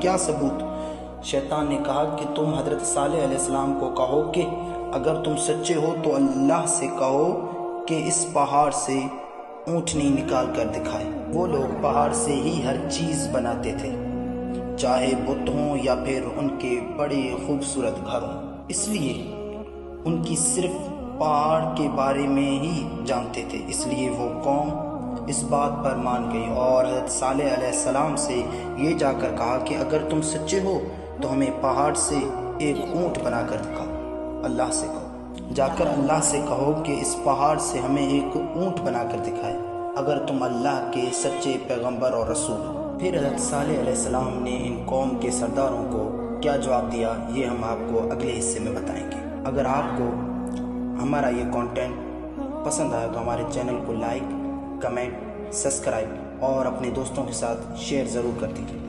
کیا ثبوت؟ شیطان نے کہا کہ تم حضرت صالح علیہ السلام کو کہو کہ اگر تم سچے ہو تو اللہ سے کہو کہ اس پہاڑ سے اونٹنی نکال کر دکھائے۔ وہ لوگ پہاڑ سے ہی ہر چیز بناتے تھے، چاہے بت ہوں یا پھر ان کے بڑے خوبصورت گھر ہوں، اس لیے ان کی صرف پہاڑ کے بارے میں ہی جانتے تھے، اس لیے وہ قوم اس بات پر مان گئی اور حضرت صالح علیہ السلام سے یہ جا کر کہا کہ اگر تم سچے ہو تو ہمیں پہاڑ سے ایک اونٹ بنا کر دکھاؤ۔ اللہ سے کہو، جا کر اللہ سے کہو کہ اس پہاڑ سے ہمیں ایک اونٹ بنا کر دکھائے اگر تم اللہ کے سچے پیغمبر اور رسول ہو۔ پھر حضرت صالح علیہ السلام نے ان قوم کے سرداروں کو کیا جواب دیا، یہ ہم آپ کو اگلے حصے میں بتائیں گے۔ اگر آپ کو ہمارا یہ کانٹینٹ پسند آیا تو ہمارے چینل کو لائک، کمنٹ، سبسکرائب اور اپنے دوستوں کے ساتھ شیئر ضرور کر دیجیے۔